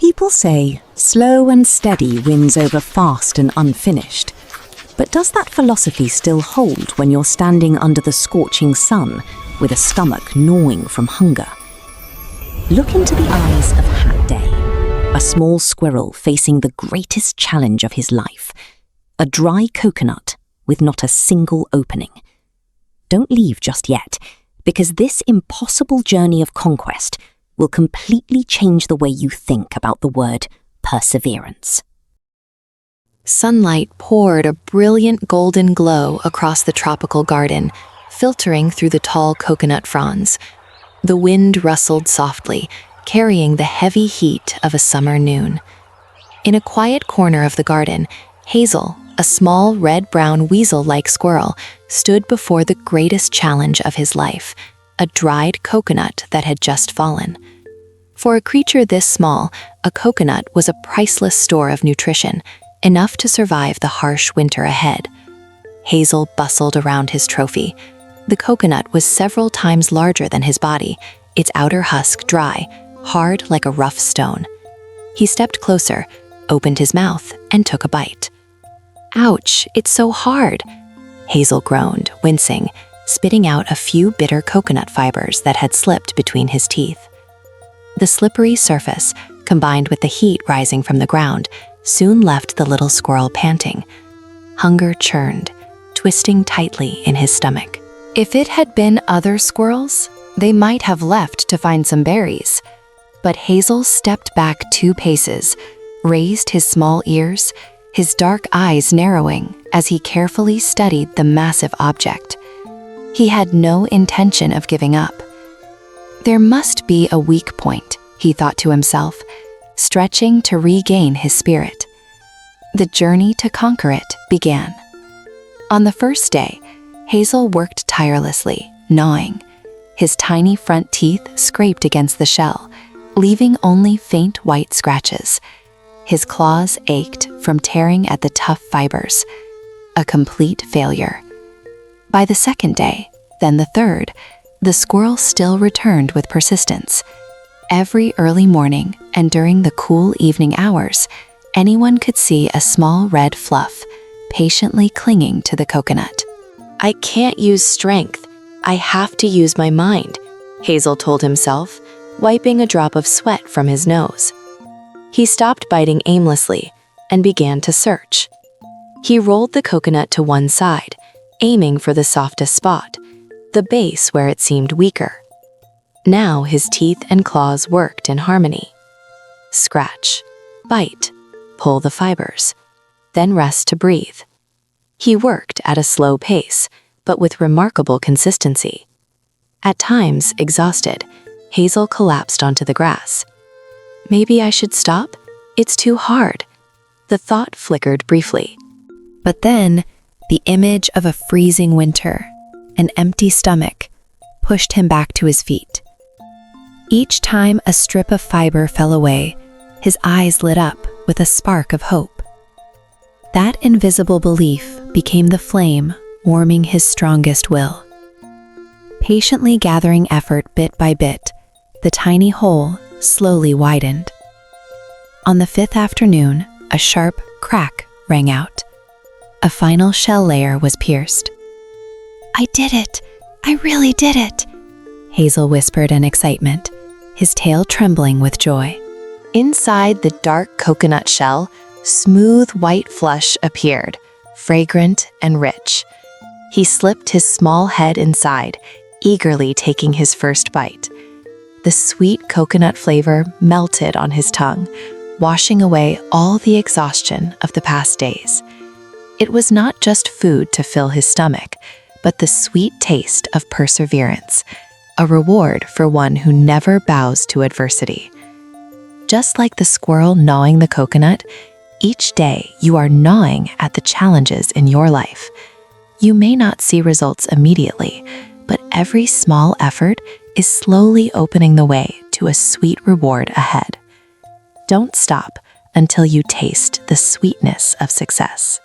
People say slow and steady wins over fast and unfinished. But does that philosophy still hold when you're standing under the scorching sun with a stomach gnawing from hunger? Look into the eyes of Hat Day, a small squirrel facing the greatest challenge of his life, a dry coconut with not a single opening. Don't leave just yet, because this impossible journey of conquest will completely change the way you think about the word perseverance. Sunlight poured a brilliant golden glow across the tropical garden, filtering through the tall coconut fronds. The wind rustled softly, carrying the heavy heat of a summer noon. In a quiet corner of the garden, Hazel, a small red-brown weasel-like squirrel, stood before the greatest challenge of his life, a dried coconut that had just fallen. For a creature this small, a coconut was a priceless store of nutrition, enough to survive the harsh winter ahead. Hazel bustled around his trophy. The coconut was several times larger than his body, its outer husk dry, hard like a rough stone. He stepped closer, opened his mouth, and took a bite. "Ouch, it's so hard," Hazel groaned, wincing, spitting out a few bitter coconut fibers that had slipped between his teeth. The slippery surface, combined with the heat rising from the ground, soon left the little squirrel panting. Hunger churned, twisting tightly in his stomach. If it had been other squirrels, they might have left to find some berries. But Hazel stepped back 2 paces, raised his small ears, his dark eyes narrowing as he carefully studied the massive object. He had no intention of giving up. There must be a weak point, he thought to himself, stretching to regain his spirit. The journey to conquer it began. On the first day, Hazel worked tirelessly, gnawing. His tiny front teeth scraped against the shell, leaving only faint white scratches. His claws ached from tearing at the tough fibers. A complete failure. By the second day, then the third, the squirrel still returned with persistence. Every early morning and during the cool evening hours, anyone could see a small red fluff patiently clinging to the coconut. "I can't use strength. I have to use my mind," Hazel told himself, wiping a drop of sweat from his nose. He stopped biting aimlessly and began to search. He rolled the coconut to one side, aiming for the softest spot, the base where it seemed weaker. Now his teeth and claws worked in harmony. Scratch, bite, pull the fibers, then rest to breathe. He worked at a slow pace, but with remarkable consistency. At times, exhausted, Hazel collapsed onto the grass. "Maybe I should stop? It's too hard." The thought flickered briefly. But then, the image of a freezing winter, an empty stomach, pushed him back to his feet. Each time a strip of fiber fell away, his eyes lit up with a spark of hope. That invisible belief became the flame warming his strongest will. Patiently gathering effort bit by bit, the tiny hole slowly widened. On the 5th afternoon, a sharp crack rang out. A final shell layer was pierced. "I did it! I really did it!" Hazel whispered in excitement, his tail trembling with joy. Inside the dark coconut shell, smooth white flesh appeared, fragrant and rich. He slipped his small head inside, eagerly taking his first bite. The sweet coconut flavor melted on his tongue, washing away all the exhaustion of the past days. It was not just food to fill his stomach, but the sweet taste of perseverance, a reward for one who never bows to adversity. Just like the squirrel gnawing the coconut, each day you are gnawing at the challenges in your life. You may not see results immediately, but every small effort is slowly opening the way to a sweet reward ahead. Don't stop until you taste the sweetness of success.